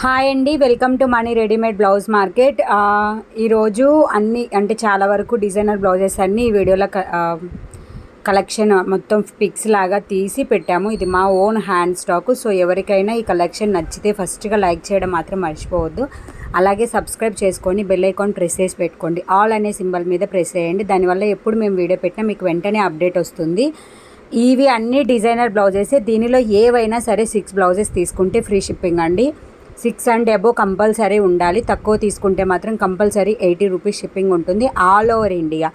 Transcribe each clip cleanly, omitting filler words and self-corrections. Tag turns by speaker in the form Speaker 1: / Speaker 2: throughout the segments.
Speaker 1: Hi అండి, welcome to money readymade blouse market. ఈరోజు అన్ని అంటే చాలా వరకు డిజైనర్ బ్లౌజెస్ అన్నీ ఈ వీడియోలో కలెక్షన్ మొత్తం పిక్స్ లాగా తీసి పెట్టాము. ఇది మా ఓన్ హ్యాండ్ స్టాక్. సో ఎవరికైనా ఈ కలెక్షన్ నచ్చితే ఫస్ట్గా లైక్ చేయడం మాత్రం మర్చిపోవద్దు. అలాగే సబ్స్క్రైబ్ చేసుకొని బెల్ ఐకాన్ ప్రెస్ చేసి పెట్టుకోండి. ఆల్ అనే సింబల్ మీద ప్రెస్ చేయండి. దానివల్ల ఎప్పుడు మేము వీడియో పెట్టినా మీకు వెంటనే అప్డేట్ వస్తుంది. ఇవి అన్ని డిజైనర్ బ్లౌజెస్. దీనిలో ఏవైనా సరే 6 బ్లౌజెస్ తీసుకుంటే ఫ్రీ షిప్పింగ్ అండి. 6 అండ్ అబోవ్ కంపల్సరీ ఉండాలి. తక్కువ తీసుకుంటే మాత్రం కంపల్సరీ 80 రూపీస్ షిప్పింగ్ ఉంటుంది. All over India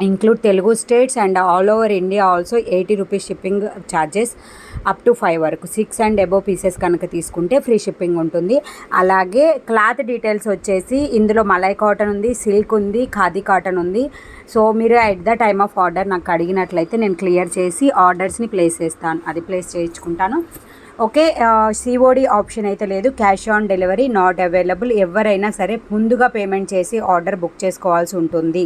Speaker 1: include Telugu states and all over India also 80 rupees shipping charges up to 5 వరకు. 6 అండ్ అబోవ్ పీసెస్ కనుక తీసుకుంటే ఫ్రీ షిప్పింగ్ ఉంటుంది. అలాగే క్లాత్ డీటెయిల్స్ వచ్చేసి ఇందులో మలై కాటన్ ఉంది, సిల్క్ ఉంది, ఖాదీ కాటన్ ఉంది. సో మీరు at the time of order నాకు అడిగినట్లయితే నేను క్లియర్ చేసి ఆర్డర్స్ని ప్లేస్ చేస్తాను, అది ప్లేస్ చేయించుకుంటాను. ఓకే, సిఓడి ఆప్షన్ అయితే లేదు. Cash on delivery not available. ఎవరైనా సరే ముందుగా పేమెంట్ చేసి ఆర్డర్ బుక్ చేసుకోవాల్సి ఉంటుంది.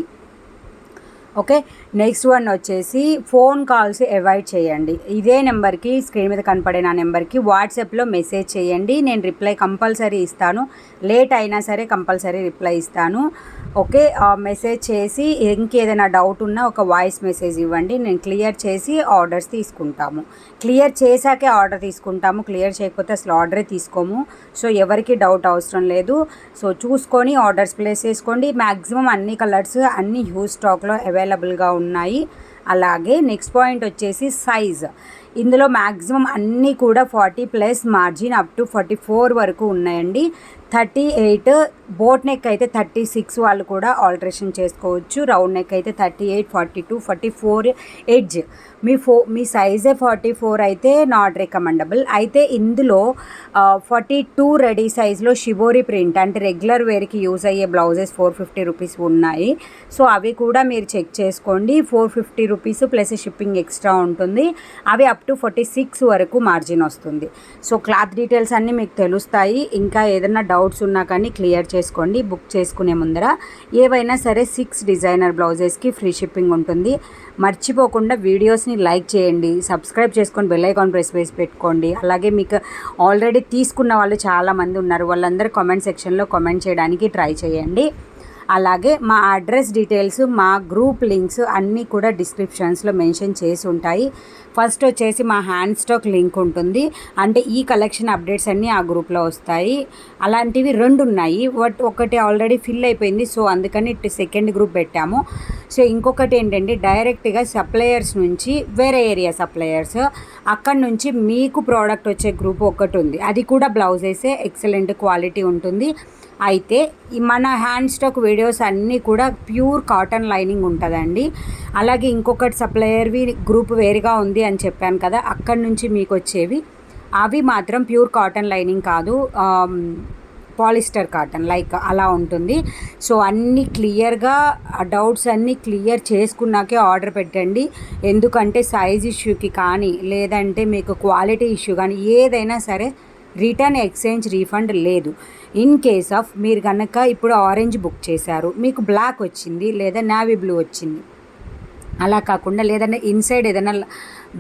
Speaker 1: ఓకే, నెక్స్ట్ వన్ వచ్చేసి ఫోన్ కాల్స్ అవాయిడ్ చేయండి. ఇదే నెంబర్కి, స్క్రీన్ మీద కనపడే నా నెంబర్కి వాట్సాప్లో మెసేజ్ చేయండి. నేను రిప్లై కంపల్సరీ ఇస్తాను. లేట్ అయినా సరే కంపల్సరీ రిప్లై ఇస్తాను. ఓకే, మెసేజ్ చేసి ఇంకేదైనా డౌట్ ఉన్నా ఒక వాయిస్ మెసేజ్ ఇవ్వండి. నేను క్లియర్ చేసి ఆర్డర్స్ తీసుకుంటాము. క్లియర్ చేశాకే ఆర్డర్ తీసుకుంటాము. క్లియర్ చేయకపోతే అసలు ఆర్డరే తీసుకోము. సో ఎవరికి డౌట్ అవసరం లేదు. సో చూసుకొని ఆర్డర్స్ ప్లేస్ చేసుకోండి. మ్యాక్సిమం అన్ని కలర్స్ అన్ని హ్యూజ్ స్టాక్లో అవైలబుల్గా ఉన్నాయి. అలాగే నెక్స్ట్ పాయింట్ వచ్చేసి సైజ్. ఇందులో మ్యాక్సిమం అన్నీ కూడా 40+ మార్జిన్ అప్ టు 44 వరకు ఉన్నాయండి. 38 బోట్ నెక్ అయితే 36 వాళ్ళు కూడా ఆల్టరేషన్ చేసుకోవచ్చు. రౌండ్ నెక్ అయితే 38, 42, 44 ఎడ్జ్. మీ సైజే 44 అయితే నాట్ రికమెండబుల్. అయితే ఇందులో 42 రెడీ సైజ్లో షిబోరి ప్రింట్ అంటే రెగ్యులర్ వేర్కి యూజ్ అయ్యే బ్లౌజెస్ 450 రూపీస్ ఉన్నాయి. సో అవి కూడా మీరు చెక్ చేసుకోండి. 450 రూపీస్ ప్లస్ షిప్పింగ్ ఎక్స్ట్రా ఉంటుంది. అవి అప్ టు 46 వరకు మార్జిన్ వస్తుంది. సో క్లాత్ డీటెయిల్స్ అన్నీ మీకు తెలుస్తాయి. ఇంకా ఏదైనా డౌట్స్ ఉన్నా కానీ క్లియర్ చేసుకోండి. బుక్ చేసుకునే ముందర ఏవైనా సరే 6 డిజైనర్ బ్లౌజెస్కి ఫ్రీ షిప్పింగ్ ఉంటుంది. మర్చిపోకుండా వీడియోస్ని లైక్ చేయండి, సబ్స్క్రైబ్ చేసుకొని బెల్ ఐకాన్ ప్రెస్ చేసి పెట్టుకోండి. అలాగే మీకు ఆల్రెడీ తీసుకున్న వాళ్ళు చాలామంది ఉన్నారు, వాళ్ళందరూ కామెంట్ సెక్షన్లో కామెంట్ చేయడానికి ట్రై చేయండి. అలాగే మా అడ్రస్ డీటెయిల్స్, మా గ్రూప్ లింక్స్ అన్నీ కూడా డిస్క్రిప్షన్స్లో మెన్షన్ చేసి ఉంటాయి. ఫస్ట్ వచ్చేసి మా హ్యాండ్ స్టాక్ లింక్ ఉంటుంది. అంటే ఈ కలెక్షన్ అప్డేట్స్ అన్నీ ఆ గ్రూప్లో వస్తాయి. అలాంటివి 2 ఉన్నాయి. ఒకటి ఆల్రెడీ ఫిల్ అయిపోయింది. సో అందుకని సెకండ్ గ్రూప్ పెట్టాము. సో ఇంకొకటి ఏంటంటే డైరెక్ట్గా సప్లయర్స్ నుంచి వేరే ఏరియా సప్లయర్స్ అక్కడి నుంచి మీకు ప్రోడక్ట్ వచ్చే గ్రూప్ ఒకటి ఉంది. అది కూడా బ్లౌజెసే, ఎక్సలెంట్ క్వాలిటీ ఉంటుంది. అయితే మన హ్యాండ్ స్టాక్ వీడియోస్ అన్నీ కూడా ప్యూర్ కాటన్ లైనింగ్ ఉంటుందండి. అలాగే ఇంకొకటి సప్లయర్వి గ్రూప్ వేరుగా ఉంది అని చెప్పాను కదా, అక్కడి నుంచి మీకు వచ్చేవి అవి మాత్రం ప్యూర్ కాటన్ లైనింగ్ కాదు, పాలిస్టర్ కాటన్ లైక్ అలా ఉంటుంది. సో అన్నీ క్లియర్గా డౌట్స్ అన్నీ క్లియర్ చేసుకున్నాకే ఆర్డర్ పెట్టండి. ఎందుకంటే సైజ్ ఇష్యూకి కానీ లేదంటే మీకు క్వాలిటీ ఇష్యూ కానీ ఏదైనా సరే రిటర్న్, ఎక్స్చేంజ్, రీఫండ్ లేదు. ఇన్ కేస్ ఆఫ్ మీరు కనుక ఇప్పుడు ఆరెంజ్ బుక్ చేశారు, మీకు బ్లాక్ వచ్చింది లేదా నావీ బ్లూ వచ్చింది, అలా కాకుండా లేదంటే ఇన్సైడ్ ఏదైనా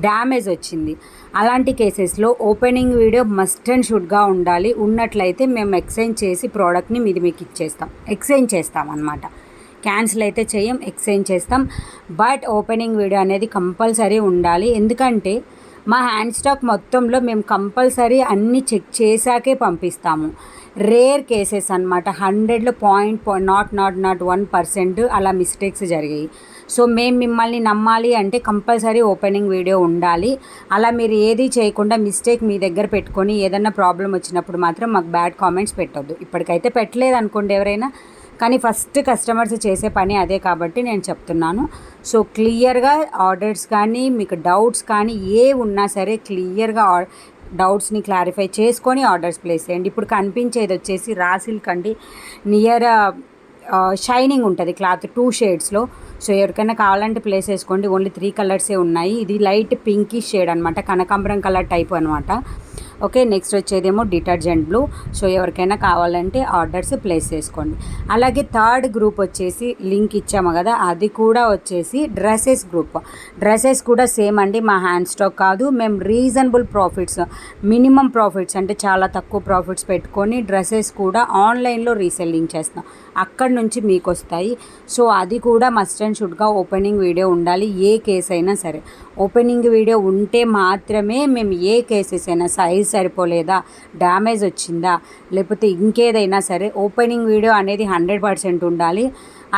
Speaker 1: డ్యామేజ్ వచ్చింది, అలాంటి కేసెస్లో ఓపెనింగ్ వీడియో మస్ట్ అండ్ షుడ్గా ఉండాలి. ఉన్నట్లయితే మేము ఎక్స్చేంజ్ చేసి ప్రోడక్ట్ని మీకు ఇచ్చేస్తాం, ఎక్స్చేంజ్ చేస్తాం అన్నమాట. క్యాన్సిల్ అయితే చేయం, ఎక్స్చేంజ్ చేస్తాం. బట్ ఓపెనింగ్ వీడియో అనేది కంపల్సరీ ఉండాలి. ఎందుకంటే మా హ్యాండ్ స్టాక్ మొత్తంలో మేము కంపల్సరీ అన్నీ చెక్ చేశాకే పంపిస్తాము. రేర్ కేసెస్ అనమాట, 100లో 0.1% అలా మిస్టేక్స్ జరిగాయి. సో మేము మిమ్మల్ని నమ్మాలి అంటే కంపల్సరీ ఓపెనింగ్ వీడియో ఉండాలి. అలా మీరు ఏది చేయకుండా మిస్టేక్ మీ దగ్గర పెట్టుకొని ఏదైనా ప్రాబ్లం వచ్చినప్పుడు మాత్రం మాకు బ్యాడ్ కామెంట్స్ పెట్టొద్దు. ఇప్పటికైతే పెట్టలేదు అనుకోండి ఎవరైనా, కానీ ఫస్ట్ కస్టమర్స్ చేసే పని అదే కాబట్టి నేను చెప్తున్నాను. సో క్లియర్గా ఆర్డర్స్ కానీ మీకు డౌట్స్ కానీ ఏ ఉన్నా సరే క్లియర్గా డౌట్స్ని క్లారిఫై చేసుకొని ఆర్డర్స్ ప్లేస్ చేయండి. ఇప్పుడు కనిపించేది వచ్చేసి రా సిల్క్ అండి. నియర్ షైనింగ్ ఉంటుంది క్లాత్ 2 షేడ్స్లో. సో ఎవరికైనా కావాలంటే ప్లేస్ చేసుకోండి. ఓన్లీ 3 కలర్సే ఉన్నాయి. ఇది లైట్ పింకిష్ షేడ్ అనమాట, కనకాంబరం కలర్ టైప్ అనమాట. ఓకే, నెక్స్ట్ వచ్చేదేమో డిటర్జెంట్ బ్లూ. సో ఎవరికైనా కావాలంటే ఆర్డర్స్ ప్లేస్ చేసుకోండి. అలాగే థర్డ్ గ్రూప్ వచ్చేసి లింక్ ఇచ్చాము కదా, అది కూడా వచ్చేసి డ్రెస్సెస్ గ్రూప్. డ్రెస్సెస్ కూడా సేమ్ అండి, మా హ్యాండ్ స్టాక్ కాదు, మేము రీజనబుల్ ప్రాఫిట్స్, మినిమం ప్రాఫిట్స్ అంటే చాలా తక్కువ ప్రాఫిట్స్ పెట్టుకొని డ్రెస్సెస్ కూడా ఆన్లైన్లో రీసెల్లింగ్ చేస్తాం. అక్కడి నుంచి మీకు వస్తాయి. సో అది కూడా మస్ట్ అండ్ షుడ్గా ఓపెనింగ్ వీడియో ఉండాలి. ఏ కేసు అయినా సరే ఓపెనింగ్ వీడియో ఉంటే మాత్రమే మేము ఏ కేసెస్ అయినా, సైజ్ సరిపోలేదా, డ్యామేజ్ వచ్చిందా, లేకపోతే ఇంకేదైనా సరే ఓపెనింగ్ వీడియో అనేది 100% ఉండాలి.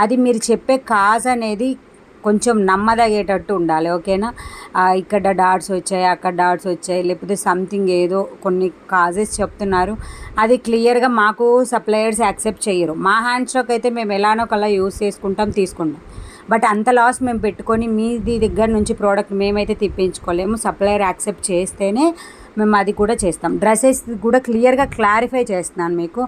Speaker 1: అది మీరు చెప్పే కాజ్ అనేది కొంచెం నమ్మదగేటట్టు ఉండాలి. ఓకేనా, ఇక్కడ డాట్స్ వచ్చాయి, అక్కడ డాట్స్ వచ్చాయి, లేకపోతే సంథింగ్ ఏదో కొన్ని కాజెస్ చెప్తున్నారు, అది క్లియర్గా మాకు సప్లయర్స్ యాక్సెప్ట్ చేయరు. మా హ్యాండ్ స్టాక్ అయితే మేము ఎలానో కల్లా యూస్ చేసుకుంటాం, తీసుకుంటాం. బట్ అంత లాస్ మేము పెట్టుకొని మీది దగ్గర నుంచి ప్రోడక్ట్ మేమైతే తెప్పించుకోలేము. సప్లయర్ యాక్సెప్ట్ చేస్తేనే మేము అది కూడా చేస్తాం. డ్రెస్సెస్ కూడా క్లియర్గా క్లారిఫై చేస్తున్నాను మీకు.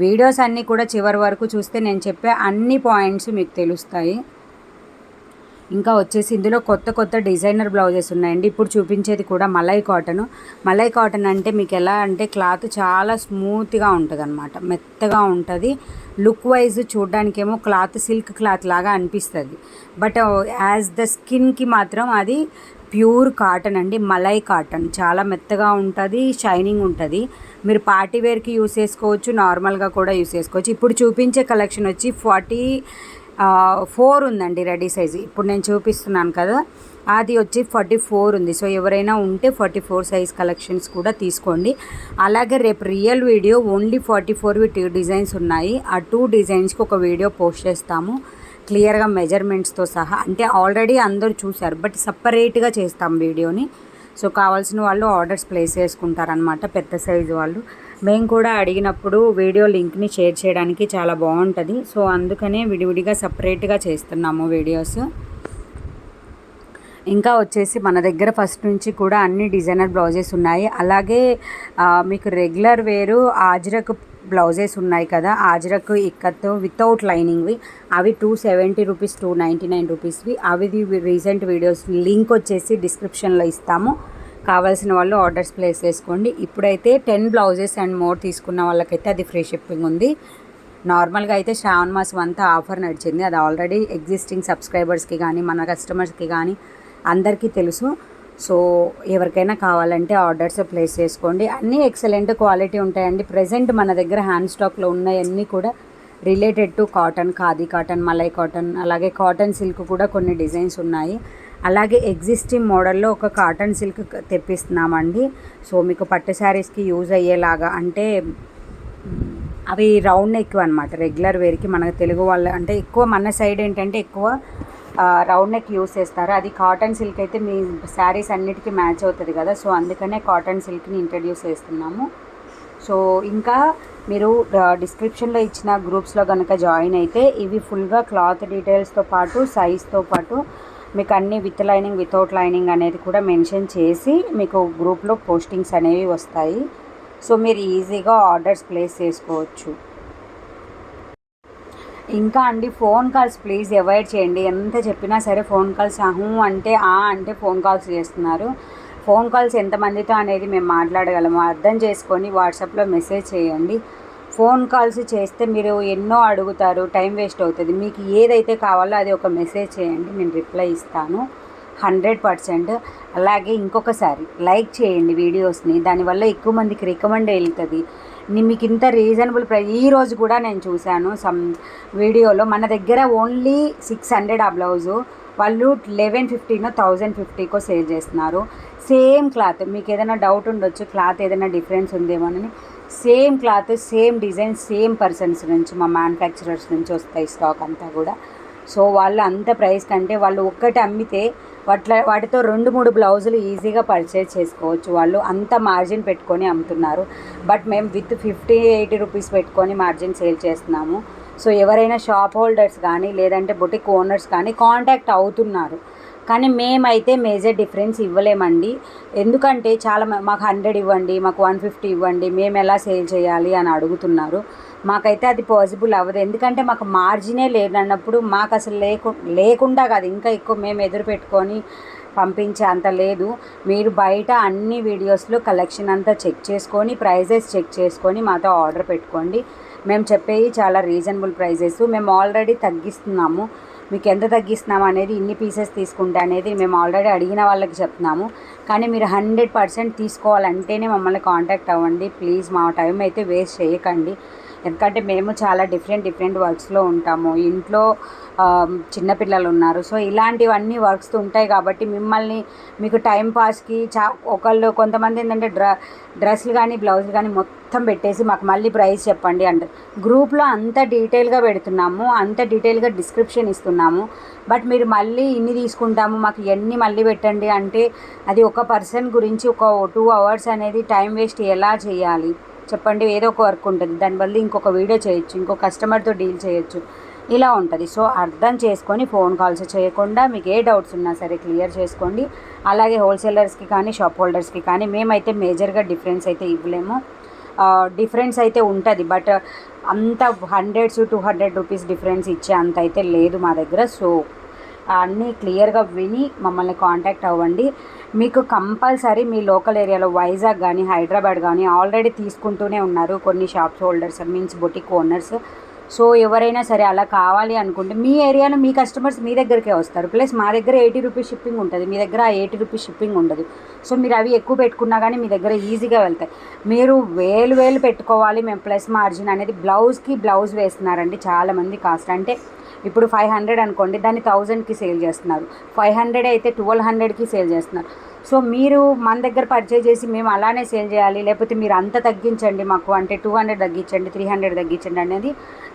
Speaker 1: వీడియోస్ అన్నీ కూడా చివరి వరకు చూస్తే నేను చెప్పే అన్ని పాయింట్స్ మీకు తెలుస్తాయి. ఇంకా వచ్చేసి ఇందులో కొత్త కొత్త డిజైనర్ బ్లౌజెస్ ఉన్నాయండి. ఇప్పుడు చూపించేది కూడా మలై కాటన్. మలై కాటన్ అంటే మీకు ఎలా అంటే క్లాత్ చాలా స్మూత్గా ఉంటుంది అనమాట, మెత్తగా ఉంటుంది. లుక్ వైజ్ చూడడానికేమో క్లాత్ సిల్క్ క్లాత్ లాగా అనిపిస్తుంది, బట్ యాజ్ ద స్కిన్కి మాత్రం అది ప్యూర్ కాటన్ అండి. మలై కాటన్ చాలా మెత్తగా ఉంటుంది, షైనింగ్ ఉంటుంది. మీరు పార్టీ వేర్కి యూస్ చేసుకోవచ్చు, నార్మల్గా కూడా యూస్ చేసుకోవచ్చు. ఇప్పుడు చూపించే కలెక్షన్ వచ్చి 44 ఉందండి రెడీ సైజు. ఇప్పుడు నేను చూపిస్తున్నాను కదా, అది వచ్చి 44 ఉంది. సో ఎవరైనా ఉంటే 44 సైజ్ కలెక్షన్స్ కూడా తీసుకోండి. అలాగే రేపు రియల్ వీడియో ఓన్లీ 44 డిజైన్స్ ఉన్నాయి. ఆ 2 డిజైన్స్కి ఒక వీడియో పోస్ట్ చేస్తాము క్లియర్గా మెజర్మెంట్స్తో సహా. అంటే ఆల్రెడీ అందరూ చూశారు, బట్ సపరేట్గా చేస్తాం వీడియోని. సో కావాల్సిన వాళ్ళు ఆర్డర్స్ ప్లేస్ చేసుకుంటారనమాట, పెద్ద సైజు వాళ్ళు. మేము కూడా అడిగినప్పుడు వీడియో లింక్ని షేర్ చేయడానికి చాలా బాగుంటుంది. సో అందుకనే విడివిడిగా సపరేట్గా చేస్తున్నాము వీడియోస్. ఇంకా వచ్చేసి మన దగ్గర ఫస్ట్ నుంచి కూడా అన్ని డిజైనర్ బ్లౌజెస్ ఉన్నాయి. అలాగే మీకు రెగ్యులర్ వేరు ఆజ్రక్ బ్లౌజెస్ ఉన్నాయి కదా, ఆజ్రక్ ఇక్కత్ వితౌట్ లైనింగ్వి, అవి 270 రూపీస్, 299 రూపీస్వి. అవి రీసెంట్ వీడియోస్ లింక్ వచ్చేసి డిస్క్రిప్షన్లో ఇస్తాము. కావాల్సిన వాళ్ళు ఆర్డర్స్ ప్లేస్ చేసుకోండి. ఇప్పుడైతే 10 బ్లౌజెస్ అండ్ మోర్ తీసుకున్న వాళ్ళకైతే అది ఫ్రీ షిప్పింగ్ ఉంది. నార్మల్గా అయితే శ్రావణ మాసం అంతా ఆఫర్ నడిచింది, అది ఆల్రెడీ ఎగ్జిస్టింగ్ సబ్స్క్రైబర్స్కి కానీ మన కస్టమర్స్కి కానీ అందరికీ తెలుసు. సో ఎవరికైనా కావాలంటే ఆర్డర్స్ ప్లేస్ చేసుకోండి. అన్నీ ఎక్సలెంట్ క్వాలిటీ ఉంటాయండి. ప్రజెంట్ మన దగ్గర హ్యాండ్ స్టాక్లో ఉన్నాయన్నీ కూడా related to cotton, khadi cotton, malai cotton, అలాగే కాటన్ సిల్క్ కూడా కొన్ని డిజైన్స్ ఉన్నాయి. అలాగే ఎగ్జిస్టింగ్ మోడల్లో ఒక కాటన్ సిల్క్ తెప్పిస్తున్నామండి. సో మీకు పట్టు శారీస్కి యూజ్ అయ్యేలాగా, అంటే అవి రౌండ్ నెక్ అనమాట. రెగ్యులర్ వేర్కి మన తెలుగు వాళ్ళ అంటే ఎక్కువ మన సైడ్ ఏంటంటే ఎక్కువ రౌండ్ నెక్ యూస్ చేస్తారు. అది కాటన్ సిల్క్ అయితే మీ శారీస్ అన్నిటికీ మ్యాచ్ అవుతుంది కదా, సో అందుకనే కాటన్ సిల్క్ని ఇంట్రడ్యూస్ చేస్తున్నాము. సో ఇంకా మీరు డిస్క్రిప్షన్లో ఇచ్చిన గ్రూప్స్లో కనుక జాయిన్ అయితే ఇవి ఫుల్గా క్లాత్ డీటెయిల్స్తో పాటు సైజ్తో పాటు మీకు అన్నీ విత్ లైనింగ్ వితౌట్ లైనింగ్ అనేది కూడా మెన్షన్ చేసి మీకు గ్రూప్లో పోస్టింగ్స్ అనేవి వస్తాయి. సో మీరు ఈజీగా ఆర్డర్స్ ప్లేస్ చేసుకోవచ్చు. ఇంకా అండి ఫోన్ కాల్స్ ప్లీజ్ అవాయిడ్ చేయండి. ఎంత చెప్పినా సరే ఫోన్ కాల్స్ అంటే ఫోన్ కాల్స్ చేస్తున్నారు. ఫోన్ కాల్స్ ఎంతమందితో అనేది మేము మాట్లాడగలము అర్థం చేసుకొని వాట్సాప్లో మెసేజ్ చేయండి. ఫోన్ కాల్స్ చేస్తే మీరు ఎన్నో అడుగుతారు, టైం వేస్ట్ అవుతుంది. మీకు ఏదైతే కావాలో అది ఒక మెసేజ్ చేయండి, నేను రిప్లై ఇస్తాను 100%. అలాగే ఇంకొకసారి లైక్ చేయండి వీడియోస్ని, దానివల్ల ఎక్కువ మందికి రికమెండ్ వెళ్తుంది. మీకు ఇంత రీజనబుల్ ఈరోజు కూడా నేను చూశాను సమ్ వీడియోలో మన దగ్గర ఓన్లీ 600 ఆ బ్లౌజు వాళ్ళు 1150నో 1050కో సేల్ చేస్తున్నారు. సేమ్ క్లాత్, మీకు ఏదైనా డౌట్ ఉండొచ్చు క్లాత్ ఏదైనా డిఫరెన్స్ ఉందేమోనని, same cloth same design same persons నుంచి మా మ్యానుఫ్యాక్చరర్స్ నుంచి వస్తాయి స్టాక్ అంతా కూడా. సో వాళ్ళు అంత ప్రైస్ కంటే వాళ్ళు ఒక్కటి అమ్మితే వాటితో 2-3 బ్లౌజులు ఈజీగా పర్చేజ్ చేసుకోవచ్చు. వాళ్ళు అంత మార్జిన్ పెట్టుకొని అమ్ముతున్నారు. బట్ మేము విత్ 50-80 రూపీస్ పెట్టుకొని మార్జిన్ సేల్ చేస్తున్నాము. సో ఎవరైనా షాప్ హోల్డర్స్ కానీ లేదంటే బుటిక్ ఓనర్స్ కానీ కాంటాక్ట్ అవుతున్నారు, కానీ మేమైతే మేజర్ డిఫరెన్స్ ఇవ్వలేమండి. ఎందుకంటే చాలా మాకు 100 ఇవ్వండి, మాకు 150 ఇవ్వండి, మేము ఎలా సేల్ చేయాలి అని అడుగుతున్నారు. మాకైతే అది పాసిబుల్ అవ్వదు, ఎందుకంటే మాకు మార్జినే లేదన్నప్పుడు మాకు అసలు లేకుండా కాదు ఇంకా ఎక్కువ మేము ఎదురు పెట్టుకొని పంపించే అంత లేదు. మీరు బయట అన్ని వీడియోస్లో కలెక్షన్ అంతా చెక్ చేసుకొని ప్రైజెస్ చెక్ చేసుకొని మాతో ఆర్డర్ పెట్టుకోండి. మేము చెప్పేవి చాలా రీజనబుల్ ప్రైజెస్. మేము ఆల్రెడీ తగ్గిస్తున్నాము. మీకు ఎంత తగ్గిస్తున్నాము అనేది, ఇన్ని పీసెస్ తీసుకుంటే అనేది మేము ఆల్రెడీ అడిగిన వాళ్ళకి చెప్తున్నాము. కానీ మీరు 100% తీసుకోవాలంటేనే మమ్మల్ని కాంటాక్ట్ అవ్వండి ప్లీజ్. మా టైం అయితే వేస్ట్ చేయకండి. ఎందుకంటే మేము చాలా డిఫరెంట్ వర్క్స్లో ఉంటాము. ఇంట్లో చిన్నపిల్లలు ఉన్నారు. సో ఇలాంటివన్నీ వర్క్స్ ఉంటాయి కాబట్టి మీకు టైం పాస్కి కొంతమంది ఏంటంటే డ్రెస్సులు కానీ బ్లౌజులు కానీ మొత్తం పెట్టేసి మాకు మళ్ళీ ప్రైస్ చెప్పండి అంటారు. గ్రూప్లో అంత డీటెయిల్గా పెడుతున్నాము, అంత డీటెయిల్గా డిస్క్రిప్షన్ ఇస్తున్నాము. బట్ మీరు మళ్ళీ ఇన్ని తీసుకుంటాము మాకు ఇవన్నీ మళ్ళీ పెట్టండి అంటే అది ఒక పర్సన్ గురించి ఒక 2 hours అనేది టైం వేస్ట్ ఎలా చేయాలి చెప్పండి. ఏదో ఒక వర్క్ ఉంటుంది, దానివల్ల ఇంకొక వీడియో చేయొచ్చు, ఇంకో కస్టమర్తో డీల్ చేయొచ్చు, ఇలా ఉంటుంది. సో అర్థం చేసుకొని ఫోన్ కాల్స్ చేయకుండా మీకు ఏ డౌట్స్ ఉన్నా సరే క్లియర్ చేసుకోండి. అలాగే హోల్సేలర్స్కి కానీ షాప్ హోల్డర్స్కి కానీ మేమైతే మేజర్గా డిఫరెన్స్ అయితే ఇవ్వలేము. డిఫరెన్స్ అయితే ఉంటుంది బట్ అంత 100-200 రూపీస్ డిఫరెన్స్ ఇచ్చే అంత అయితే లేదు మా దగ్గర. సో అన్నీ క్లియర్గా విని మమ్మల్ని కాంటాక్ట్ అవ్వండి. మీకు కంపల్సరీ మీ లోకల్ ఏరియాలో వైజాగ్ కానీ హైదరాబాద్ కానీ ఆల్రెడీ తీసుకుంటూనే ఉన్నారు కొన్ని shops holders means boutique owners. So ఎవరైనా సరే అలా కావాలి అనుకుంటే మీ ఏరియాలో మీ కస్టమర్స్ మీ దగ్గరికే వస్తారు. ప్లస్ మా దగ్గర 80 రూపీస్ షిప్పింగ్ ఉంటుంది, మీ దగ్గర 80 రూపీస్ షిప్పింగ్ ఉండదు. సో మీరు అవి ఎక్కువ పెట్టుకున్నా కానీ మీ దగ్గర ఈజీగా వెళ్తాయి. మీరు వేలు పెట్టుకోవాలి మేము ప్లస్ మార్జిన్ అనేది. బ్లౌజ్ వేస్తున్నారండి చాలామంది. కాస్ట్ అంటే ఇప్పుడు 500 అనుకోండి, దాన్ని 1000కి సేల్ చేస్తున్నారు. 500 అయితే 1200కి సేల్ చేస్తున్నారు. సో మీరు మన దగ్గర పర్చేజ్ చేసి మేము అలానే సేల్ చేయాలి, లేకపోతే మీరు అంత తగ్గించండి మాకు అంటే 200 తగ్గించండి 300 తగ్గించండి అనేది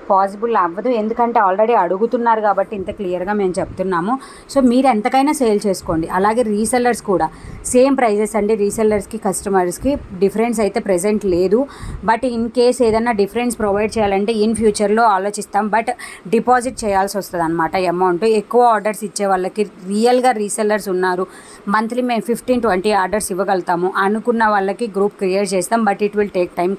Speaker 1: పాసిబుల్ అవ్వదు. ఎందుకంటే ఆల్రెడీ అడుగుతున్నారు కాబట్టి ఇంత క్లియర్గా మేము చెప్తున్నాము. సో మీరు ఎంతకైనా సేల్ చేసుకోండి. అలాగే రీసెల్లర్స్ కూడా సేమ్ ప్రైజెస్ అండి. రీసెల్లర్స్కి కస్టమర్స్కి డిఫరెన్స్ అయితే ప్రెజెంట్ లేదు. బట్ ఇన్ కేస్ ఏదైనా డిఫరెన్స్ ప్రొవైడ్ చేయాలంటే ఇన్ ఫ్యూచర్లో ఆలోచిస్తాం. బట్ డిపాజిట్ చేయాల్సి వస్తుంది అనమాట అమౌంట్. ఎక్కువ ఆర్డర్స్ ఇచ్చే వాళ్ళకి రియల్గా రీసెల్లర్స్ ఉన్నారు, మంత్లీ మేము 15-20 ఆర్డర్స్ ఇవ్వగలుగుతాము అనుకున్న వాళ్ళకి గ్రూప్ క్రియేట్ చేస్తాం. But it will take time.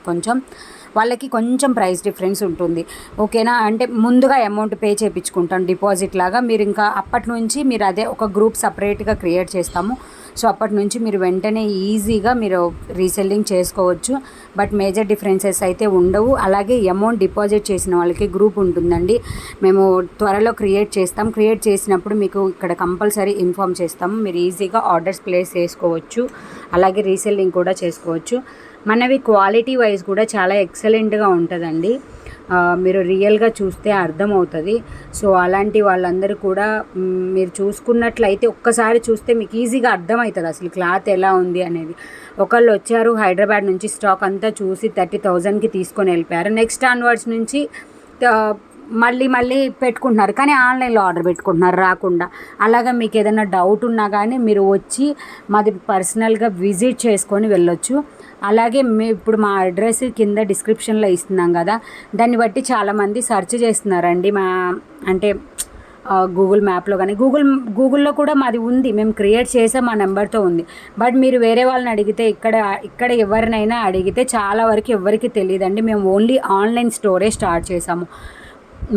Speaker 1: వాళ్ళకి కొంచెం ప్రైస్ డిఫరెన్స్ ఉంటుంది, ఓకేనా. అంటే ముందుగా అమౌంట్ పే చేయించుకుంటాం డిపాజిట్ లాగా. మీరు ఇంకా అప్పటి నుంచి మీరు అదే ఒక గ్రూప్ సపరేట్గా క్రియేట్ చేస్తాము. సో అప్పటి నుంచి మీరు వెంటనే ఈజీగా మీరు రీసెల్లింగ్ చేసుకోవచ్చు. బట్ మేజర్ డిఫరెన్సెస్ అయితే ఉండవు. అలాగే అమౌంట్ డిపాజిట్ చేసిన వాళ్ళకి గ్రూప్ ఉంటుందండి, మేము త్వరలో క్రియేట్ చేస్తాం. క్రియేట్ చేసినప్పుడు మీకు ఇక్కడ కంపల్సరీ ఇన్ఫామ్ చేస్తాము. మీరు ఈజీగా ఆర్డర్స్ ప్లేస్ చేసుకోవచ్చు, అలాగే రీసెల్లింగ్ కూడా చేసుకోవచ్చు. మనవి క్వాలిటీ వైజ్ కూడా చాలా ఎక్సలెంట్గా ఉంటుందండి. మీరు రియల్గా చూస్తే అర్థమవుతుంది. సో అలాంటి వాళ్ళందరూ కూడా మీరు చూసుకున్నట్లయితే ఒక్కసారి చూస్తే మీకు ఈజీగా అర్థమవుతుంది అసలు క్లాత్ ఎలా ఉంది అనేది. ఒకళ్ళు వచ్చారు హైదరాబాద్ నుంచి, స్టాక్ అంతా చూసి 30,000కి తీసుకొని వెళ్ళిపోయారు. నెక్స్ట్ ఆన్వర్డ్స్ నుంచి మళ్ళీ పెట్టుకుంటున్నారు, కానీ ఆన్లైన్లో ఆర్డర్ పెట్టుకుంటున్నారు రాకుండా. అలాగా మీకు ఏదైనా డౌట్ ఉన్నా కానీ మీరు వచ్చి మాది పర్సనల్గా విజిట్ చేసుకొని వెళ్ళొచ్చు. అలాగే ఇప్పుడు మా అడ్రస్ కింద డిస్క్రిప్షన్లో ఇస్తున్నాం కదా, దాన్ని బట్టి చాలామంది సెర్చ్ చేస్తున్నారండి. అంటే గూగుల్ మ్యాప్లో కానీ గూగుల్లో కూడా మాది ఉంది, మేము క్రియేట్ చేసాం, మా నెంబర్తో ఉంది. బట్ మీరు వేరే వాళ్ళని అడిగితే ఇక్కడ ఎవరినైనా అడిగితే చాలా వరకు ఎవరికి తెలియదండి. మేము ఓన్లీ ఆన్లైన్ స్టోరే స్టార్ట్ చేసాము.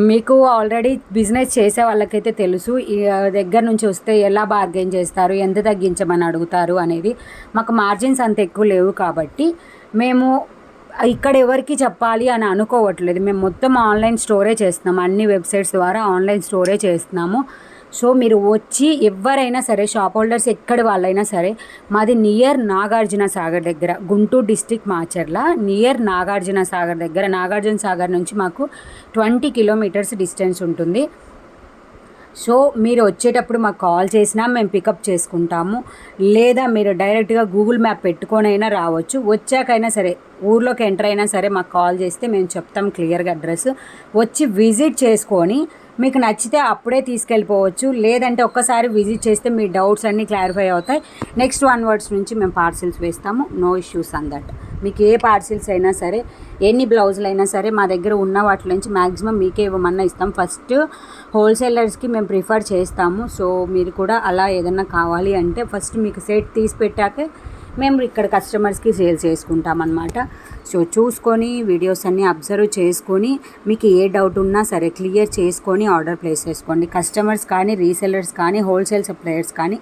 Speaker 1: మీకు ఆల్రెడీ బిజినెస్ చేసే వాళ్ళకైతే తెలుసు ఈ దగ్గర నుంచి వస్తే ఎలా బార్గెన్ చేస్తారు, ఎంత తగ్గించమని అడుగుతారు అనేది. మాకు మార్జిన్స్ అంత ఎక్కువ లేవు కాబట్టి మేము ఇక్కడ ఎవరికి చెప్పాలి అని అనుకోవట్లేదు. మేము మొత్తం ఆన్లైన్ స్టోరే చేస్తున్నాము, అన్ని వెబ్సైట్స్ ద్వారా ఆన్లైన్ స్టోరే చేస్తున్నాము. సో మీరు వచ్చి ఎవరైనా సరే షాప్ హోల్డర్స్ ఎక్కడి వాళ్ళైనా సరే, మాది నియర్ నాగార్జున సాగర్ దగ్గర, గుంటూరు డిస్ట్రిక్ట్ మాచర్ల నియర్ నాగార్జున సాగర్ దగ్గర. నాగార్జున సాగర్ నుంచి మాకు 20 కిలోమీటర్స్ డిస్టెన్స్ ఉంటుంది. సో మీరు వచ్చేటప్పుడు మాకు కాల్ చేసినా మేము పికప్ చేసుకుంటాము, లేదా మీరు డైరెక్ట్గా గూగుల్ మ్యాప్ పెట్టుకొనైనా రావచ్చు. వచ్చాకైనా సరే ఊర్లోకి ఎంటర్ అయినా సరే మాకు కాల్ చేస్తే మేము చెప్తాం క్లియర్గా అడ్రస్. వచ్చి విజిట్ చేసుకొని మీకు నచ్చితే అప్పుడే తీసుకెళ్ళిపోవచ్చు, లేదంటే ఒక్కసారి విజిట్ చేస్తే మీ డౌట్స్ అన్నీ క్లారిఫై అవుతాయి. నెక్స్ట్ ఆన్వర్డ్స్ నుంచి మేము పార్సిల్స్ వేస్తాము, నో ఇష్యూస్ ఆన్ దట్. మీకు ఏ పార్సిల్స్ అయినా సరే, ఎన్ని బ్లౌజులు అయినా సరే మా దగ్గర ఉన్న వాటి నుంచి మ్యాక్సిమం మీకే ఇవ్వమన్నా ఇస్తాం. ఫస్ట్ హోల్సేలర్స్కి మేము ప్రిఫర్ చేస్తాము. సో మీరు కూడా అలా ఏదన్నా కావాలి అంటే ఫస్ట్ మీకు సెట్ తీసి పెట్టాకే మేము ఇక్కడ కస్టమర్స్కి సేల్ చేసుకుంటాం అన్నమాట. సో చూసుకొని వీడియోస్ అన్నీ అబ్జర్వ్ చేసుకొని మీకు ఏ డౌట్ ఉన్నా సరే క్లియర్ చేసుకొని ఆర్డర్ ప్లేస్ చేసుకోండి. కస్టమర్స్ కానీ రీసెలర్స్ కానీ హోల్సేల్ సప్లయర్స్ కానీ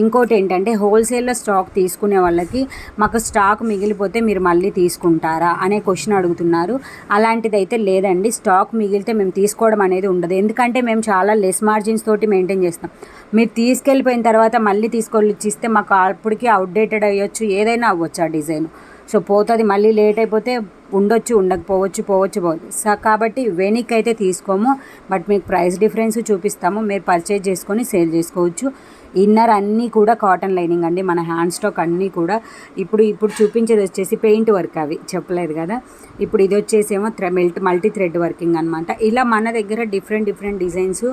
Speaker 1: ఇంకోటి ఏంటంటే హోల్సేల్లో స్టాక్ తీసుకునే వాళ్ళకి మాకు స్టాక్ మిగిలిపోతే మీరు మళ్ళీ తీసుకుంటారా అనే క్వశ్చన్ అడుగుతున్నారు. అలాంటిదైతే లేదండి. స్టాక్ మిగిలితే మేము తీసుకోవడం అనేది ఉండదు. ఎందుకంటే మేము చాలా లెస్ మార్జిన్స్ తోటి మెయింటైన్ చేస్తాం. మీరు తీసుకెళ్ళిపోయిన తర్వాత మళ్ళీ తీసుకొని ఇస్తే మాకు అప్పటికి అవుట్డేటెడ్ అయ్యొచ్చు, ఏదైనా అవ్వచ్చు ఆ డిజైన్. సో పోతుంది, మళ్ళీ లేట్ అయిపోతే ఉండొచ్చు, పోవచ్చు. కాబట్టి వెనక్కి అయితే తీసుకోము, బట్ మీకు ప్రైస్ డిఫరెన్స్ చూపిస్తాము. మీరు పర్చేజ్ చేసుకొని సేల్ చేసుకోవచ్చు. ఇన్నర్ అన్నీ కూడా కాటన్ లైనింగ్ అండి. మన హ్యాండ్ స్టాక్ అన్నీ కూడా ఇప్పుడు చూపించేది వచ్చేసి పెయింట్ వర్క్, అవి చెప్పలేదు కదా. ఇప్పుడు ఇది వచ్చేసేమో మల్టీ థ్రెడ్ వర్కింగ్ అనమాట. ఇలా మన దగ్గర డిఫరెంట్ డిజైన్స్,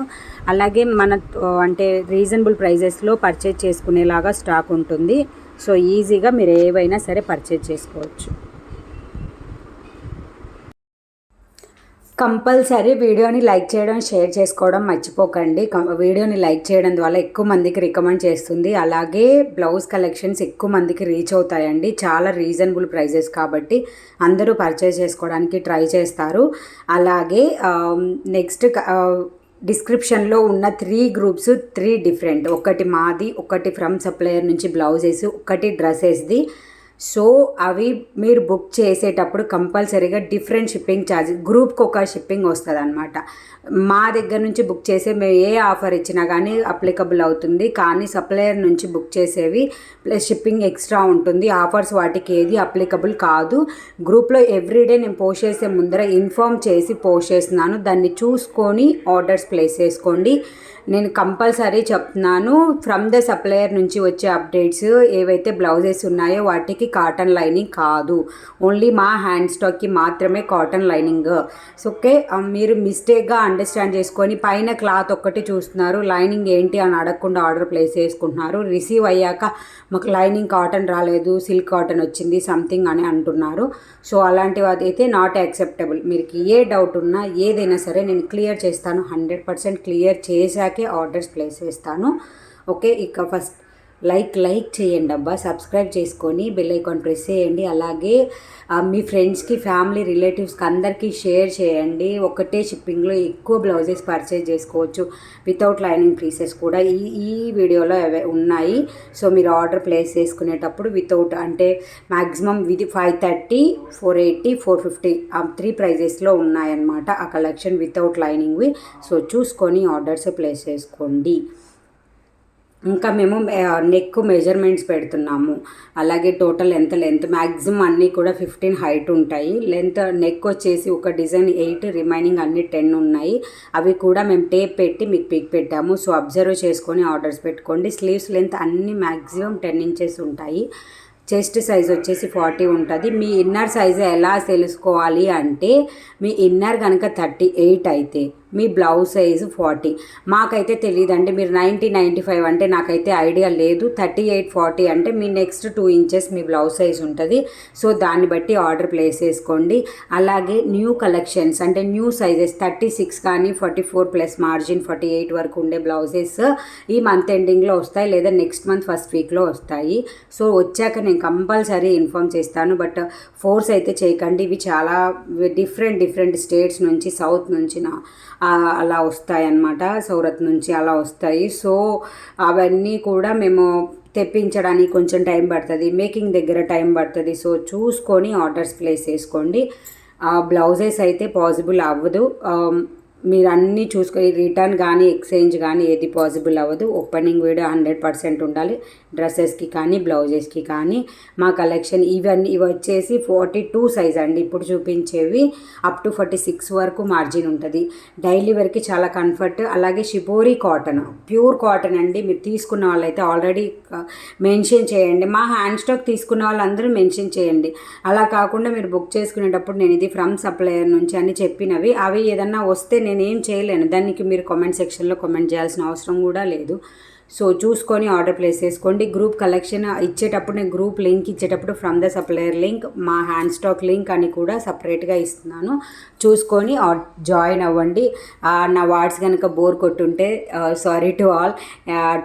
Speaker 1: అలాగే మన అంటే రీజనబుల్ ప్రైజెస్లో పర్చేజ్ చేసుకునేలాగా స్టాక్ ఉంటుంది. సో ఈజీగా మీరు ఏవైనా సరే పర్చేజ్ చేసుకోవచ్చు. కంపల్సరీ వీడియోని లైక్ చేయడం, షేర్ చేసుకోవడం మర్చిపోకండి. వీడియోని లైక్ చేయడం ద్వారా ఎక్కువ మందికి రికమెండ్ చేస్తుంది. అలాగే బ్లౌజ్ కలెక్షన్స్ ఎక్కువ మందికి రీచ్ అవుతాయండి. చాలా రీజనబుల్ ప్రైజెస్ కాబట్టి అందరూ పర్చేజ్ చేసుకోవడానికి ట్రై చేస్తారు. అలాగే నెక్స్ట్ డిస్క్రిప్షన్లో ఉన్న 3 గ్రూప్స్ 3 డిఫరెంట్, ఒకటి మాది, ఒకటి ఫ్రమ్ సప్లయర్ నుంచి బ్లౌజెస్, ఒకటి డ్రెస్సెస్ది. సో అవి మీరు బుక్ చేసేటప్పుడు కంపల్సరీగా డిఫరెంట్ షిప్పింగ్ ఛార్జ్, గ్రూప్కి ఒక షిప్పింగ్ వస్తుంది అనమాట. మా దగ్గర నుంచి బుక్ చేసే మేము ఏ ఆఫర్ ఇచ్చినా కానీ అప్లికబుల్ అవుతుంది. కానీ సప్లయర్ నుంచి బుక్ చేసేవి ప్లస్ షిప్పింగ్ ఎక్స్ట్రా ఉంటుంది. ఆఫర్స్ వాటికి ఏది అప్లికబుల్ కాదు. గ్రూప్లో ఎవ్రీడే నేను పోస్ట్ చేసే ముందర ఇన్ఫామ్ చేసి పోస్ట్ చేస్తున్నాను. దాన్ని చూసుకొని ఆర్డర్స్ ప్లేస్ చేసుకోండి. నేను కంపల్సరీ చెప్తున్నాను, ఫ్రమ్ ద సప్లయర్ నుంచి వచ్చే అప్డేట్స్ ఏవైతే బ్లౌజెస్ ఉన్నాయో వాటికి కాటన్ లైనింగ్ కాదు, ఓన్లీ మా హ్యాండ్ స్టాక్కి మాత్రమే కాటన్ లైనింగ్. సో ఓకే, మీరు మిస్టేక్గా అండర్స్టాండ్ చేసుకొని పైన క్లాత్ ఒక్కటి చూస్తున్నారు, లైనింగ్ ఏంటి అని అడగకుండా ఆర్డర్ ప్లేస్ చేసుకుంటున్నారు. రిసీవ్ అయ్యాక మాకు లైనింగ్ కాటన్ రాలేదు, సిల్క్ కాటన్ వచ్చింది సంథింగ్ అని అంటున్నారు. సో అలాంటివి అయితే నాట్ యాక్సెప్టబుల్. మీకు ఏ డౌట్ ఉన్నా ఏదైనా సరే నేను క్లియర్ చేస్తాను. 100% క్లియర్ చేశాకే ఆర్డర్స్ ప్లేస్ చేస్తాను. ఓకే, ఇక ఫస్ట్ లైక్ చేయండి అబ్బా, సబ్స్క్రైబ్ చేసుకొని బెల్ ఐకాన్ ప్రెస్ చేయండి. అలాగే మీ ఫ్రెండ్స్కి, ఫ్యామిలీ, రిలేటివ్స్కి అందరికీ షేర్ చేయండి. ఒకటే షిప్పింగ్లో ఎక్కువ బ్లౌజెస్ పర్చేజ్ చేసుకోవచ్చు. వితౌట్ లైనింగ్ పీసెస్ కూడా ఈ వీడియోలో ఉన్నాయి. సో మీరు ఆర్డర్ ప్లేస్ చేసుకునేటప్పుడు వితౌట్ అంటే మ్యాక్సిమం ఇది 530, 480, 450 3 ప్రైజెస్లో ఉన్నాయన్నమాట ఆ కలెక్షన్ వితౌట్ లైనింగ్వి. సో చూసుకొని ఆర్డర్స్ ప్లేస్ చేసుకోండి. ఇంకా మేము నెక్ మెజర్మెంట్స్ పెడుతున్నాము. అలాగే టోటల్ ఎంత లెంత్, మ్యాక్సిమం అన్నీ కూడా 15 హైట్ ఉంటాయి. లెంత్ నెక్ వచ్చేసి ఒక డిజైన్ 8, రిమైనింగ్ అన్ని 10 ఉన్నాయి. అవి కూడా మేము టేప్ పెట్టి మీకు పిక్ పెట్టాము. సో అబ్జర్వ్ చేసుకొని ఆర్డర్స్ పెట్టుకోండి. స్లీవ్స్ లెంత్ అన్ని మ్యాక్సిమం 10 ఇంచెస్ ఉంటాయి. చెస్ట్ సైజ్ వచ్చేసి 40 ఉంటుంది. మీ ఇన్నర్ సైజ్ ఎలా తెలుసుకోవాలి అంటే, మీ ఇన్నర్ కనుక 38 అయితే మీ బ్లౌజ్ సైజు 40. మాకైతే తెలియదండి, మీరు 90, 95 అంటే నాకైతే ఐడియా లేదు. 38, 40 అంటే మీ నెక్స్ట్ 2 ఇంచెస్ మీ బ్లౌజ్ సైజ్ ఉంటుంది. సో దాన్ని బట్టి ఆర్డర్ ప్లేస్ చేసుకోండి. అలాగే న్యూ కలెక్షన్స్ అంటే న్యూ సైజెస్ 36 కానీ 44 ప్లస్ మార్జిన్ 48 వరకు ఉండే బ్లౌజెస్ ఈ మంత్ ఎండింగ్లో వస్తాయి, లేదా నెక్స్ట్ మంత్ ఫస్ట్ వీక్లో వస్తాయి. సో వచ్చాక నేను కంపల్సరీ ఇన్ఫామ్ చేస్తాను. బట్ ఫోర్స్ అయితే చేయకండి. ఇవి చాలా డిఫరెంట్ స్టేట్స్ నుంచి, సౌత్ నుంచి అలా వస్తాయన్నమాట, సూరత్ నుంచి అలా వస్తాయి. సో అవన్నీ కూడా మేము తెప్పించడానికి కొంచెం టైం పడుతుంది, మేకింగ్ దగ్గర టైం పడుతుంది. సో చూసుకొని ఆర్డర్స్ ప్లేస్ చేసుకోండి. బ్లౌజెస్ అయితే పాసిబుల్ అవ్వదు. మీరు అన్నీ చూసుకొని రిటర్న్ కానీ ఎక్స్చేంజ్ కానీ ఏది పాసిబుల్ అవ్వదు. ఓపెనింగ్ వీడియో 100% ఉండాలి, డ్రెస్సెస్కి కానీ బ్లౌజెస్కి కానీ. మా కలెక్షన్ ఇవి వచ్చేసి 42 సైజ్ అండి. ఇప్పుడు చూపించేవి అప్ టు 46 వరకు మార్జిన్ ఉంటుంది. డైలీ వేర్కి చాలా కంఫర్ట్. అలాగే షిబోరి కాటన్, ప్యూర్ కాటన్ అండి. మీరు తీసుకున్న వాళ్ళైతే ఆల్రెడీ మెన్షన్ చేయండి. మా హ్యాండ్ స్టాక్ తీసుకున్న వాళ్ళందరూ మెన్షన్ చేయండి. అలా కాకుండా మీరు బుక్ చేసుకునేటప్పుడు నేను ఇది ఫ్రమ్ సప్లయర్ నుంచి అని చెప్పినవి, అవి ఏదన్నా వస్తే నేనేం చేయలేను. దానికి మీరు కామెంట్ సెక్షన్లో కామెంట్ చేయాల్సిన అవసరం కూడా లేదు. సో చూసుకొని ఆర్డర్ ప్లేస్ చేసుకోండి. గ్రూప్ కలెక్షన్ ఇచ్చేటప్పుడు నేను గ్రూప్ లింక్ ఇచ్చేటప్పుడు ఫ్రమ్ ద సప్లయర్ లింక్, మా హ్యాండ్ స్టాక్ లింక్ అని కూడా సపరేట్గా ఇస్తున్నాను. చూసుకొని జాయిన్ అవ్వండి. నా వాట్స్ కనుక బోర్ కొట్టుంటే సారీ టు ఆల్.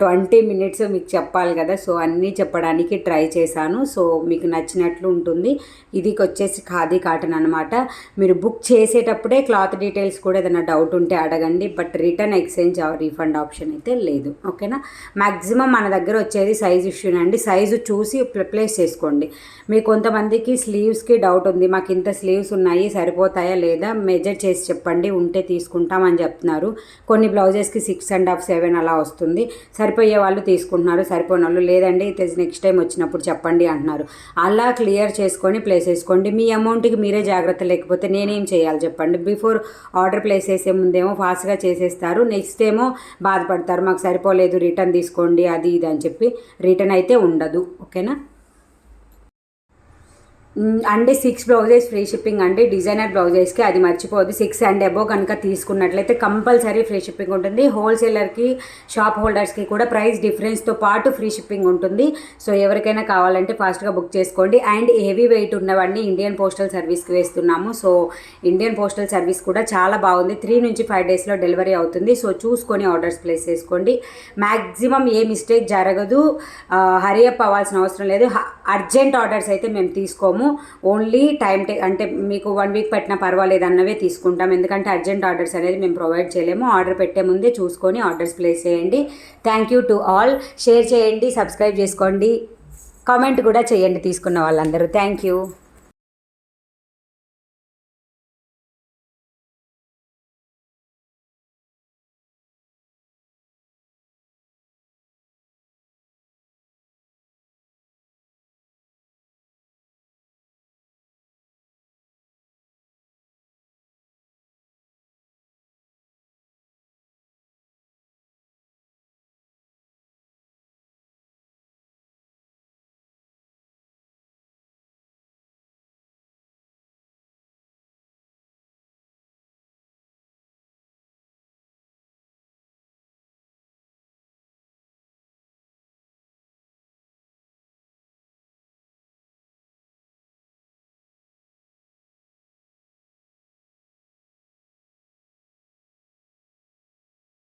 Speaker 1: 20 minutes మీకు చెప్పాలి కదా, సో అన్నీ చెప్పడానికి ట్రై చేశాను. సో మీకు నచ్చినట్లు ఉంటుంది. ఇది వచ్చేసి ఖాదీ కాటన్ అనమాట. మీరు బుక్ చేసేటప్పుడే క్లాత్ డీటెయిల్స్ కూడా ఏదైనా డౌట్ ఉంటే అడగండి. But return, exchange, refund option అయితే లేదు. ఓకేనా? మ్యాక్సిమం మన దగ్గర వచ్చేది సైజ్ ఇష్యూనండి. సైజు చూసి ప్లేస్ చేసుకోండి. మీ కొంతమందికి స్లీవ్స్కి డౌట్ ఉంది, మాకు ఇంత స్లీవ్స్ ఉన్నాయి సరిపోతాయా లేదా మెజర్ చేసి చెప్పండి, ఉంటే తీసుకుంటామని చెప్తున్నారు. కొన్ని బ్లౌజెస్కి 6.5, 7 అలా వస్తుంది. సరిపోయే వాళ్ళు తీసుకుంటున్నారు, సరిపోయిన వాళ్ళు లేదండి నెక్స్ట్ టైం వచ్చినప్పుడు చెప్పండి అంటున్నారు. అలా క్లియర్ చేసుకొని ప్లేస్ చేసుకోండి. మీ అమౌంట్కి మీరే జాగ్రత్త లేకపోతే నేనేం చేయాలి చెప్పండి. బిఫోర్ ఆర్డర్ ప్లేస్ చేసే ముందేమో ఫాస్ట్గా చేసేస్తారు, నెక్స్ట్ ఏమో బాధపడతారు మాకు సరిపోలేదు రిటర్న్ తీసుకోండి అది ఇది అని చెప్పి. రిటర్న్ అయితే ఉండదు, ఓకేనా అండి. 6 బ్లౌజెస్ ఫ్రీ షిప్పింగ్ అండి. డిజైనర్ బ్లౌజెస్కి అది మర్చిపోద్దు. 6 అండ్ అబోవ్ కనుక తీసుకున్నట్లయితే కంపల్సరీ ఫ్రీ షిప్పింగ్ ఉంటుంది. హోల్సేలర్కి షాప్ హోల్డర్స్కి కూడా ప్రైస్ డిఫరెన్స్తో పాటు ఫ్రీ షిప్పింగ్ ఉంటుంది. సో ఎవరికైనా కావాలంటే ఫాస్ట్గా బుక్ చేసుకోండి. అండ్ హెవీ వెయిట్ ఉన్నవన్నీ ఇండియన్ పోస్టల్ సర్వీస్కి వేస్తున్నాము. సో ఇండియన్ పోస్టల్ సర్వీస్ కూడా చాలా బాగుంది. 3 నుంచి 5 డేస్లో డెలివరీ అవుతుంది. సో చూసుకొని ఆర్డర్స్ ప్లేస్ చేసుకోండి. మ్యాక్సిమం ఏ మిస్టేక్ జరగదు. హరీ అప్ అవ్వాల్సిన అవసరం లేదు. అర్జెంట్ ఆర్డర్స్ అయితే మేము తీసుకోము. ఓన్లీ అంటే మీకు 1 వీక్ పెట్టినా పర్వాలేదు అన్నవే తీసుకుంటాం. ఎందుకంటే అర్జెంట్ ఆర్డర్స్ అనేది మేము ప్రొవైడ్ చేయలేము. ఆర్డర్ పెట్టే ముందే చూసుకొని ఆర్డర్స్ ప్లేస్ చేయండి. Thank you to all. Share చేయండి, సబ్స్క్రైబ్ చేసుకోండి, కామెంట్ కూడా చేయండి తీసుకున్న వాళ్ళందరూ. Thank you.